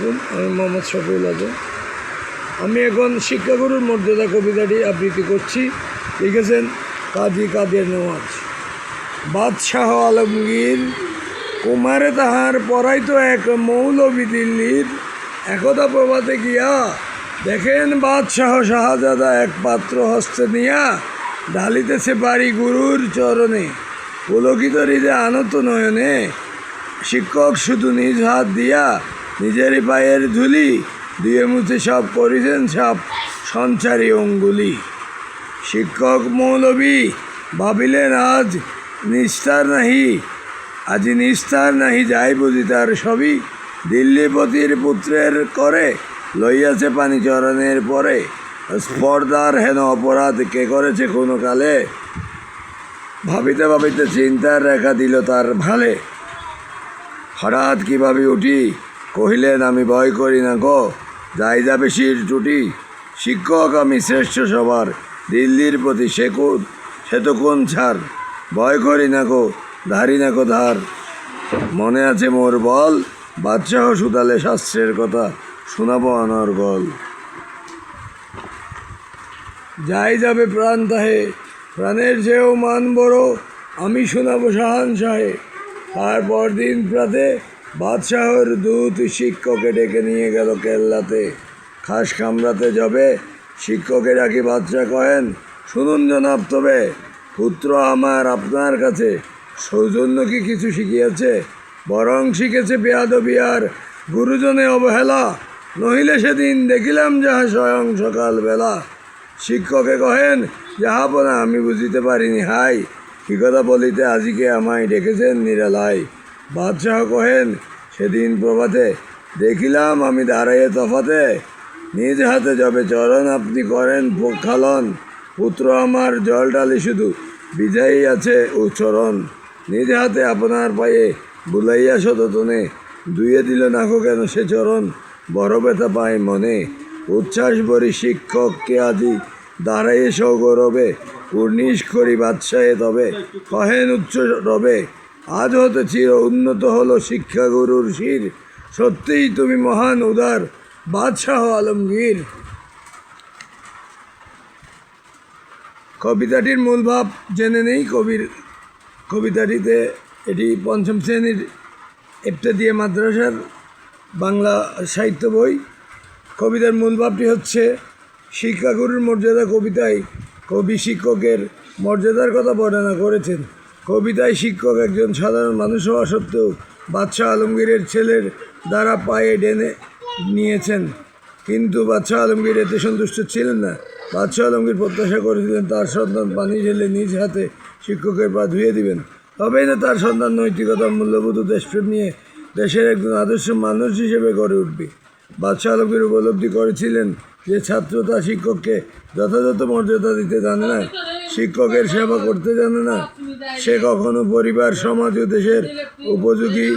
আলাইকুম, আমি মোহাম্মদ শফিউল আজম। আমি এখন শিক্ষাগুরুর মর্যাদা কবিতাটি আবৃত্তি করছি। লিখেছেন কাজী কাদের নওয়াজ। বাদশাহ আলমগীর কুমারে তাহার পড়াইত এক মৌলবী দিল্লির, একদা প্রভাতে গিয়া দেখেন বাদশাহ শাহজাদা এক পাত্র হস্তে নিয়া ঢালিতেছে বাড়ি গুরুর চরণে। পুলকিত হৃদে আনত নয়নে শিক্ষক শুধু নিজ হাত দিয়া নিজেরই পায়ের ধুলি দিয়ে মুছে সব করিছেন সাপ সঞ্চারী অঙ্গুলি। শিক্ষক মৌলবী ভাবিলেন আজি নিস্তার নাহি যাই বুঝি তার সবই, দিল্লিপতির পুত্রের করে লইয়াছে পানি চরণের পরে। স্পর্ধার হেন অপরাধ কে করেছে কোনো কালে, ভাবিতে ভাবিতে চিন্তার রেখা দিল তার ভালে। হঠাৎ কীভাবে উঠি কহিলেন আমি ভয় করি না গো, যাই যাবে শির টুটি। শিক্ষক আমি শ্রেষ্ঠ সবার, দিল্লির প্রতি সে তো কোন ছাড়। ভয় করি না গো, ধারি না গো ধার, মনে আছে মোর বল। বাদশাহ সুতালে শাস্ত্রের কথা শোনাবো অনর্গল। যাই যাবে প্রাণ তাহে, প্রাণের চেয়েও মান বড়, আমি শোনাবো শাহানশাহে। তারপর দিন প্রাতে বাদশাহর দূত শিক্ষকে ডেকে নিয়ে গেল কেল্লাতে। খাস কামরাতে যাবে শিক্ষকে ডাকি বাদশাহ কহেন, শুনুন জনাব তবে পুত্র আমার আপনার কাছে সৌজন্য কি কিছু শিখিয়েছে? বরং শিখেছে বেয়াদবি আর গুরুজনে অবহেলা, নহিলে সেদিন দেখিলাম যাহা স্বয়ং সকালবেলা। শিক্ষকে কহেন, যাহাপনা আমি বুঝিতে পারিনি হাই, কি কথা বলিতে আজিকে আমায় ডেকেছেন নিরালায়। বাদশাহ কহেন, সেদিন প্রভাতে দেখিলাম আমি দাঁড়াইয়ে তফাতে, নিজ হাতে যবে চরণ আপনি করেন প্রক্ষালন। পুত্র আমার জল ডালি শুধু বিজয়ী আছে উচ্চরণ, নিজ হাতে আপনার পায়ে বুলাইয়া শততনে, ধুয়ে দিল নাকো কেন সে চরণ, বড় ব্যথা পায় মনে। উচ্ছ্বাস ভরি শিক্ষককে আজি দাঁড়াইয়ে সগৌরবে, উর্নিশ করি বাদশাহে তবে কহেন উচ্চ রবে। আজ হতে চির উন্নত হলো শিক্ষাগুরুর শির, সত্যিই তুমি মহান উদার বাদশাহ আলমগীর। কবিতাটির মূল ভাব জেনে নেই। কবিতাটিতে এটি পঞ্চম শ্রেণীর ইবতেদায়ী মাদ্রাসার বাংলা সাহিত্য বই। কবিতার মূল ভাবটি হচ্ছে, শিক্ষাগুরুর মর্যাদা কবিতায় কবি শিক্ষকের মর্যাদার কথা বর্ণনা করেছেন। কবিতায় শিক্ষক একজন সাধারণ মানুষ হওয়া সত্ত্বেও বাদশাহ আলমগীরের ছেলের দ্বারা পায়ে ডেনে নিয়েছেন, কিন্তু বাদশাহ আলমগীর এতে সন্তুষ্ট ছিলেন না। বাদশাহ আলমগীর প্রত্যাশা করেছিলেন তার সন্তান পানি ঢেলে নিজ হাতে শিক্ষকের পা ধুয়ে দিবেন, তবেই না তার সন্তান নৈতিকতা, মূল্যবোধ ও দেশপ্রেম নিয়ে দেশের একজন আদর্শ মানুষ হিসেবে গড়ে উঠবে। বাদশাহ আলমগীর উপলব্ধি করেছিলেন যে ছাত্র তার শিক্ষককে যথাযথ মর্যাদা দিতে জানে না, শিক্ষকের সেবা করতে জানে না, সে কখনো পরিবার, সমাজ ও দেশের উপযোগী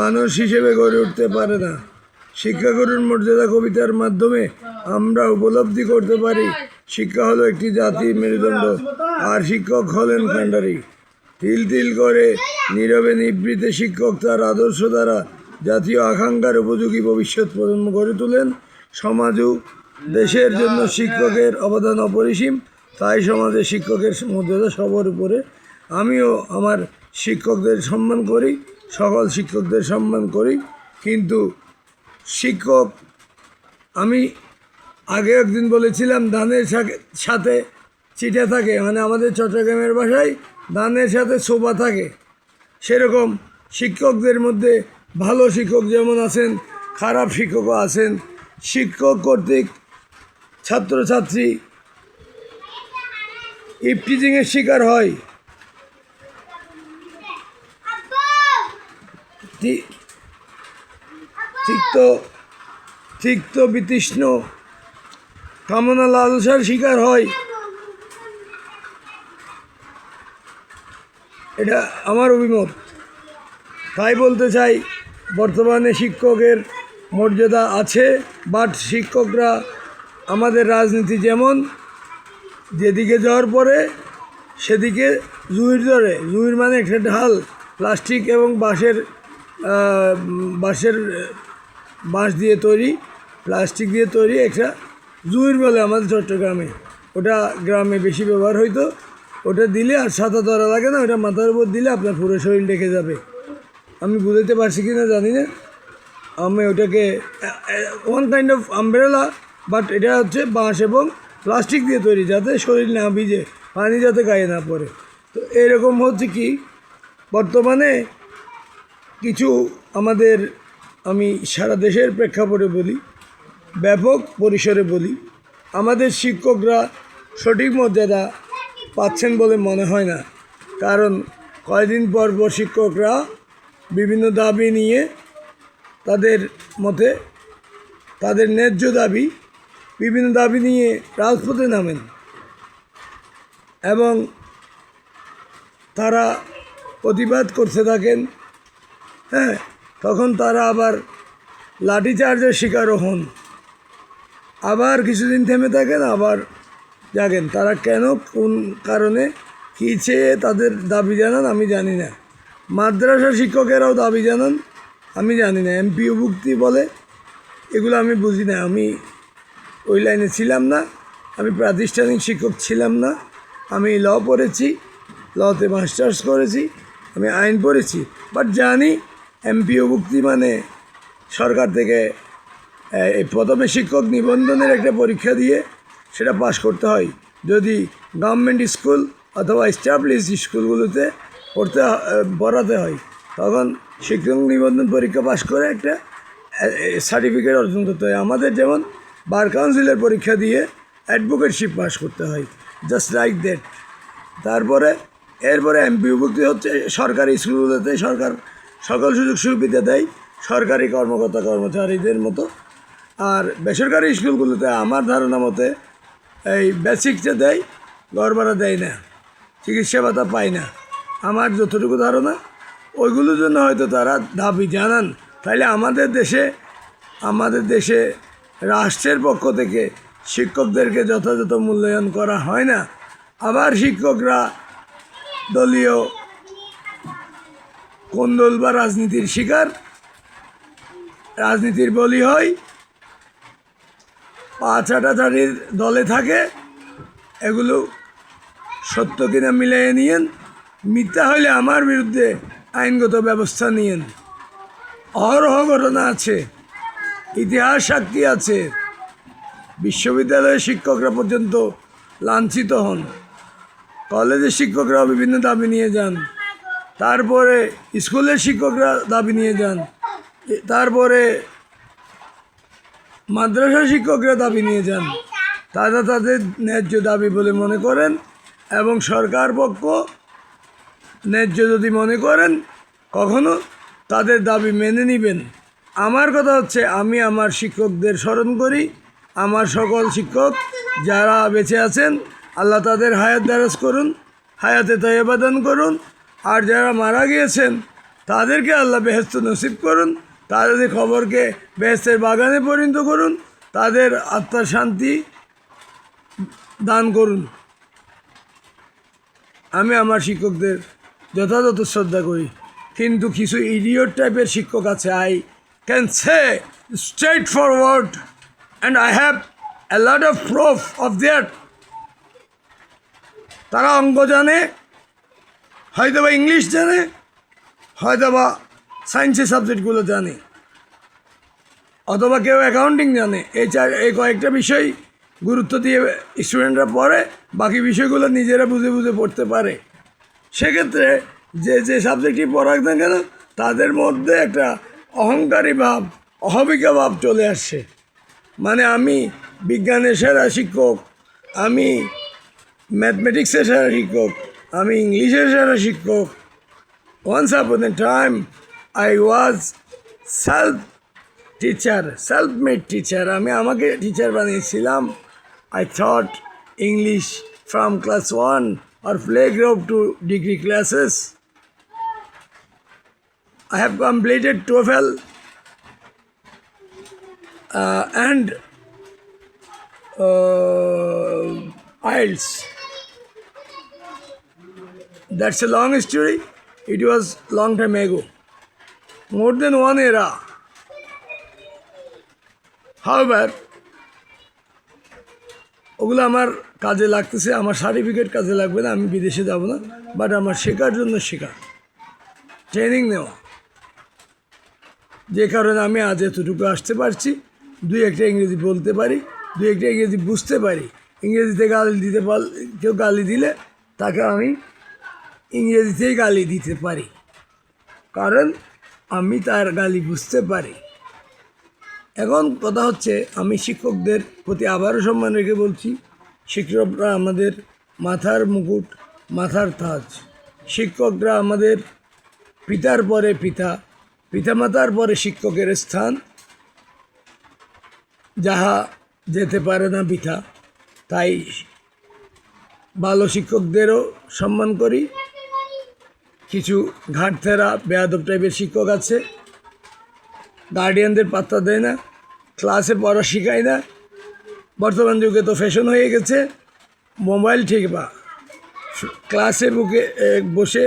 মানুষ হিসেবে গড়ে উঠতে পারে না। শিক্ষাগুরুর মর্যাদা কবিতার মাধ্যমে আমরা উপলব্ধি করতে পারি, শিক্ষা হলো একটি জাতির মেরুদণ্ড, আর শিক্ষক হলেন কাণ্ডারি। তিল তিল করে নীরবে নিবৃতে শিক্ষক তার আদর্শ দ্বারা জাতীয় আকাঙ্ক্ষার উপযোগী ভবিষ্যৎ প্রজন্ম গড়ে তোলেন। সমাজ ও দেশের জন্য শিক্ষকের অবদান অপরিসীম, তাই সমাজে শিক্ষকের মর্যাদা সবার উপরে। আমিও আমার শিক্ষকদের সম্মান করি, সকল শিক্ষকদের সম্মান করি, কিন্তু শিক্ষক, আমি আগে একদিন বলেছিলাম ধানের সাথে চিঠা থাকে, মানে আমাদের চট্টগ্রামের ভাষায় ধানের সাথে ছোবা থাকে। সেরকম শিক্ষকদের মধ্যে ভালো শিক্ষক যেমন আছেন, খারাপ শিক্ষকও আছেন। শিক্ষক কর্তৃক ছাত্রছাত্রী ইভটিজিংয়ের শিকার হয়, তিক্ত বিতৃষ্ণ কামনা লালসার শিকার হয়। এটা আমার অভিমত। তাই বলতে চাই, বর্তমানে শিক্ষকের মর্যাদা আছে, বাট শিক্ষকরা আমাদের রাজনীতি যেমন যেদিকে যাওয়ার পরে সেদিকে জুইর ধরে। জুইর মানে একটা ঢাল, প্লাস্টিক এবং বাঁশের বাঁশ দিয়ে তৈরি, প্লাস্টিক দিয়ে তৈরি একটা জুঁইর বলে আমাদের চট্টগ্রামে, ওটা গ্রামে বেশি ব্যবহার হইতো। ওটা দিলে আর ছাতা ধরা লাগে না, ওটা মাথার উপর দিলে আপনার পুরো শরীর ঢেকে যাবে। আমি বুঝাতে পারছি কি না জানি না। আমি ওটাকে one kind of umbrella, but এটা হচ্ছে বাঁশ এবং প্লাস্টিক দিয়ে তৈরি, যাতে শরীর না ভিজে, পানি যাতে গায়ে না পড়ে। তো এরকম হচ্ছে কি, বর্তমানে কিছু আমাদের, আমি সারা দেশের প্রেক্ষাপটে বলি, ব্যাপক পরিসরে বলি, আমাদের শিক্ষকরা সঠিক মর্যাদা পাচ্ছেন বলে মনে হয় না। কারণ কয়েকদিন পর পর শিক্ষকরা বিভিন্ন দাবি নিয়ে তাদের মতে, তাদের ন্যায্য দাবি, বিভিন্ন দাবি নিয়ে রাজপথে নামেন এবং তারা প্রতিবাদ করতে থাকেন। হ্যাঁ, তখন তারা আবার লাঠিচার্জের শিকারও হন, আবার কিছুদিন থেমে থাকেন, আবার জাগেন। তারা কেন, কোন কারণে, কী চেয়ে তাদের দাবি জানান আমি জানি না। মাদ্রাসা শিক্ষকেরাও দাবি জানান, আমি জানি না। এমপিওভুক্তি বলে, এগুলো আমি বুঝি না। আমি ওই লাইনে ছিলাম না, আমি প্রাতিষ্ঠানিক শিক্ষক ছিলাম না। আমি ল পড়েছি, লতে মাস্টার্স করেছি, আমি আইন পড়েছি, বাট জানি এমপিওভুক্তি মানে সরকার থেকে প্রথমে শিক্ষক নিবন্ধনের একটা পরীক্ষা দিয়ে সেটা পাশ করতে হয়। যদি গভর্নমেন্ট স্কুল অথবা এস্টাবলিশ স্কুলগুলোতে পড়াতে হয়, তখন শিক্ষক নিবন্ধন পরীক্ষা পাশ করে একটা সার্টিফিকেট অর্জন করতে হয়। আমাদের যেমন বার কাউন্সিলের পরীক্ষা দিয়ে অ্যাডভোকেটশিপ পাস করতে হয়, জাস্ট লাইক দ্যাট। তারপরে এরপরে এমপিওভুক্তি হচ্ছে সরকারি স্কুলগুলোতে সরকার সকল সুযোগ সুবিধা দেয় সরকারি কর্মকর্তা কর্মচারীদের মতো। আর বেসরকারি স্কুলগুলোতে আমার ধারণা মতে এই বেসিকটা দেয়, ঘর ভাড়া দেয় না, চিকিৎসা ভাতা পায় না, আমার যতটুকু ধারণা। ওইগুলোর জন্য হয়তো তারা দাবি জানান। তাইলে আমাদের দেশে রাষ্ট্রের পক্ষ থেকে শিক্ষকদেরকে যথাযথ মূল্যায়ন করা হয় না। আবার শিক্ষকরা দলীয় কোন্দল বা রাজনীতির শিকার, রাজনীতির বলি হয়, পা চাটাচাটির দলে থাকে। এগুলো সত্য কিনা মিলিয়ে নিয়েন, মিথ্যা হলে আমার বিরুদ্ধে আইনগত ব্যবস্থা নিয়েন। অহরহ ঘটনা আছে, ইতিহাস সাক্ষী আছে। বিশ্ববিদ্যালয়ের শিক্ষকরা পর্যন্ত লাঞ্ছিত হন, কলেজের শিক্ষকরাও বিভিন্ন দাবি নিয়ে যান, তারপরে স্কুলের শিক্ষকরা দাবি নিয়ে যান, তারপরে মাদ্রাসা শিক্ষকরা দাবি নিয়ে যান। তারা তাদের ন্যায্য দাবি বলে মনে করেন এবং সরকার পক্ষ ন্যায্য যদি মনে করেন কখনো তাদের দাবি মেনে নেবেন। আমার কথা হচ্ছে, আমি আমার শিক্ষকদের স্মরণ করি। আমার সকল শিক্ষক যারা বেঁচে আছেন, আল্লাহ তাদের হায়াত দারাজ করুন, হায়াতে তয়্যবা দান করুন। আর যারা মারা গিয়েছেন তাদেরকে আল্লাহ বেহেশত নসিব করুন, তাদের খবরকে বেহেশতের বাগানে পরিণত করুন, তাদের আত্মার শান্তি দান করুন। আমি আমার শিক্ষকদের যথাযথ শ্রদ্ধা করি, কিন্তু কিছু ইডিয়ট টাইপের শিক্ষক আছে, I can say straight forward and I have a lot of proof of that. তারা অঙ্ক জানে, হয়তো বা ইংলিশ জানে, হয়তো বা সায়েন্সের সাবজেক্টগুলো জানে, অথবা কেউ অ্যাকাউন্টিং জানে। এই কয়েকটা বিষয় গুরুত্ব দিয়ে স্টুডেন্টরা পড়ে, বাকি বিষয়গুলো নিজেরা বুঝে বুঝে পড়তে পারে। সেক্ষেত্রে যে সাবজেক্টই পড়াক না কেন, তাদের মধ্যে একটা অহংকারী ভাব, অহমিকা ভাব চলে আসছে। মানে আমি বিজ্ঞানের সেরা শিক্ষক, আমি ম্যাথমেটিক্সের সেরা শিক্ষক, আমি ইংলিশের সেরা শিক্ষক। Once upon a time, I was self-made teacher. আমি আমাকে টিচার বানিয়েছিলাম। I taught English from class 1 or playgroup to degree classes. I have completed TOEFL and IELTS. That's a long story. It was long time ago, more than one era. হাওয়ার ওগুলো আমার কাজে লাগতেছে, আমার certificate কাজে লাগবে না, আমি বিদেশে যাব না, বাট আমার শেখার জন্য শেখা, ট্রেনিং নেওয়া, যে কারণে আমি আজ এতটুকু আসতে পারছি। দুই একটা ইংরেজি বলতে পারি, দুই একটা ইংরেজি বুঝতে পারি। ইংরেজিতে গালি দিতে কেউ গালি দিলে তাকে আমি ইংরেজিতেই গালি দিতে পারি, কারণ আমি তার গালি বুঝতে পারি। এখন কথা হচ্ছে, আমি শিক্ষকদের প্রতি আবারও সম্মান রেখে বলছি, শিক্ষকরা আমাদের মাথার মুকুট, মাথার তাজ। শিক্ষকরা আমাদের পিতার পরে পিতা, পিতামাতার পরে শিক্ষকের স্থান, যাহা যেতে পারে না বৃথা। তাই ভালো শিক্ষকদেরও সম্মান করি। কিছু ঘাটতেরা বেয়াদব টাইপের শিক্ষক আছে, গার্ডিয়ানদের পাত্তা দেয় না, ক্লাসে পড়া শেখায় না। বর্তমান যুগে তো ফ্যাশন হয়ে গেছে মোবাইল ঠিক বা ক্লাসে বসে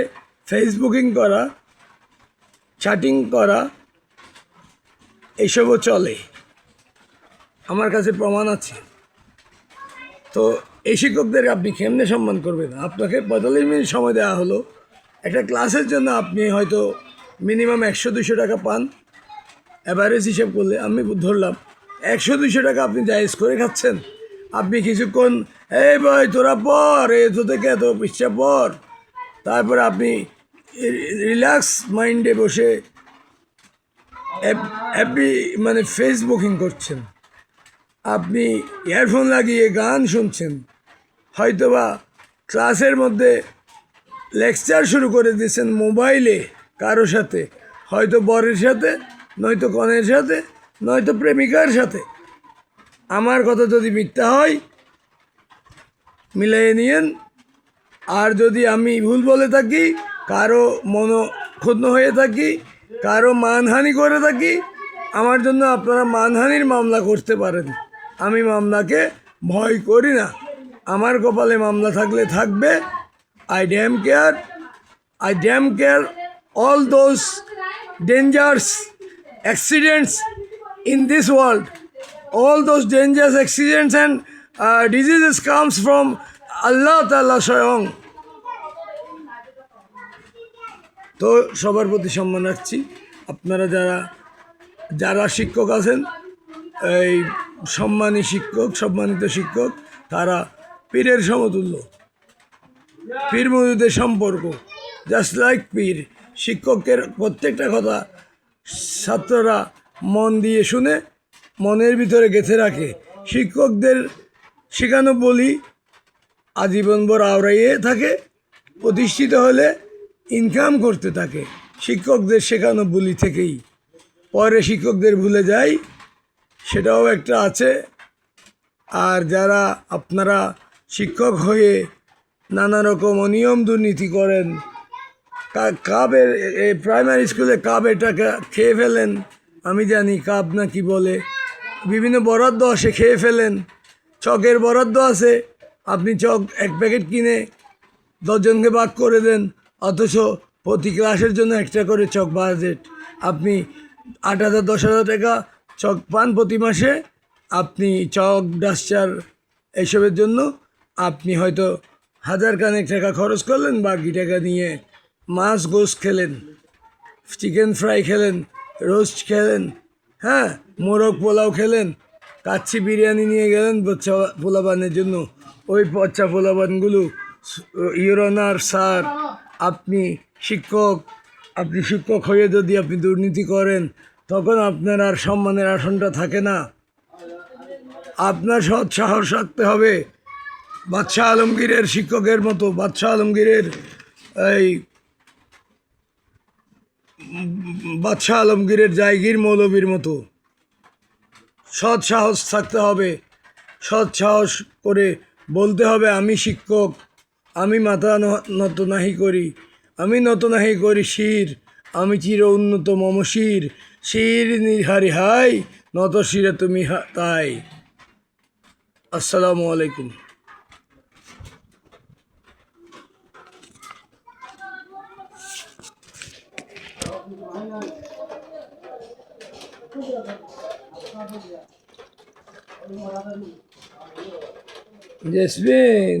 ফেসবুকিং করা, চ্যাটিং করা, এইসবও চলে, আমার কাছে প্রমাণ আছে। তো এই শিক্ষকদের আপনি কেমনে সম্মান করবেন? আপনাকে 45 মিনিট সময় দেওয়া হলো, একটা ক্লাসের জন্য আপনি হয়তো মিনিমাম 100-200 টাকা পান। অ্যাভারেজ হিসেব করলে আমি ধরলাম 100-200 টাকা আপনি জায়েজ করে খাচ্ছেন। আপনি কিছুক্ষণ এই ভাই তোরা পর এত থেকে এত পৃষ্ঠা পর, তারপরে আপনি রিল্যাক্স মাইন্ডে বসে হ্যাপি মানে ফেসবুকিং করছেন, আপনি ইয়ারফোন লাগিয়ে গান শুনছেন, হয়তোবা ক্লাসের মধ্যে লেকচার শুরু করে দিয়েছেন মোবাইলে কারোর সাথে, হয়তো বরের সাথে, নয়তো কনের সাথে, নয়তো প্রেমিকার সাথে। আমার কথা যদি মিথ্যা হয় মিলিয়ে নিয়েন, আর যদি আমি ভুল বলে থাকি, কারো মনক্ষুণ্ণ হয়ে থাকি, কারো মানহানি করে থাকি, আমার জন্য আপনারা মানহানির মামলা করতে পারেন। আমি মামলাকে ভয় করি না, আমার কপালে মামলা থাকলে থাকবে। I damn care all those dangerous accidents in this world. All those dangerous accidents and diseases comes from Allah Ta'ala স্বয়ং। তো সবার প্রতি সম্মান রাখছি। আপনারা যারা শিক্ষক আছেন, এই সম্মানিত শিক্ষক, তারা পীরের সমতুল্য, পীর মুরিদের সম্পর্ক, জাস্ট লাইক পীর। শিক্ষকের প্রত্যেকটা কথা ছাত্ররা মন দিয়ে শুনে মনের ভিতরে গেঁথে রাখে। শিক্ষকদের শেখানো বলি আজীবনভর আওড়াইয়ে থাকে, প্রতিষ্ঠিত হলে ইনকাম করতে থাকে। শিক্ষকদের শেখানো বলি থেকেই পরে শিক্ষকদের ভুলে যায়, সেটাও একটা আছে। আর যারা আপনারা শিক্ষক হয়ে নানা রকম অনিয়ম দুর্নীতি করেন, কাবের প্রাইমারি স্কুলে কাবের টাকা খেয়ে ফেলেন, আমি জানি কাব না কি বলে, বিভিন্ন বরাদ্দ আসে খেয়ে ফেলেন, চকের বরাদ্দ আছে, আপনি চক এক প্যাকেট কিনে 10 জনকে ভাগ করে দেন, অথচ প্রতি ক্লাসের জন্য একটা করে চক বাজেট, আপনি 8,000-10,000 টাকা চক পান প্রতি মাসে। আপনি চক ডাস্টার এইসবের জন্য আপনি হয়তো 1000 খানেক টাকা খরচ করলেন, বাকি টাকা নিয়ে মাছ গোস খেলেন, চিকেন ফ্রাই খেলেন, রোস্ট খেলেন, হ্যাঁ, মোরগ পোলাও খেলেন, কাচ্চি বিরিয়ানি নিয়ে গেলেন বাচ্চা পোলাপানের জন্য। ওই বাচ্চা পোলাপানগুলো ইউরোনার স্যার, আপনি শিক্ষক হয়ে যদি আপনি দুর্নীতি করেন, তখন আপনার আর সম্মানের আসনটা থাকে না। আপনার সৎ সাহস রাখতে হবে। বাদশাহ আলমগীরের শিক্ষকের মতো, বাদশাহ আলমগীরের জায়গির মৌলবীর মতো সৎ সাহস থাকতে হবে। সৎ সাহস করে বলতে হবে, আমি শিক্ষক, আমি মাথা নত নাহি করি, আমি নত নাহি করি শির, আমি চির উন্নত মম শির, শির নিহারি হাই, নত শিরে তুমি তাই। আসসালামু আলাইকুম। জেসমিন,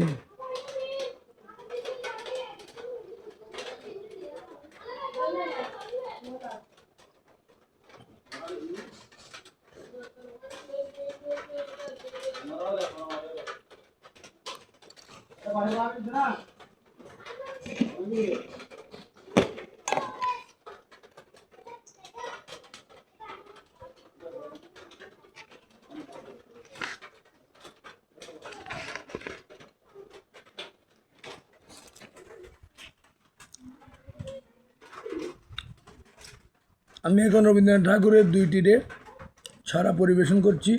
আমি এখন রবীন্দ্রনাথ ঠাকুরের দুইটি রে ছড়া পরিবেশন করছি।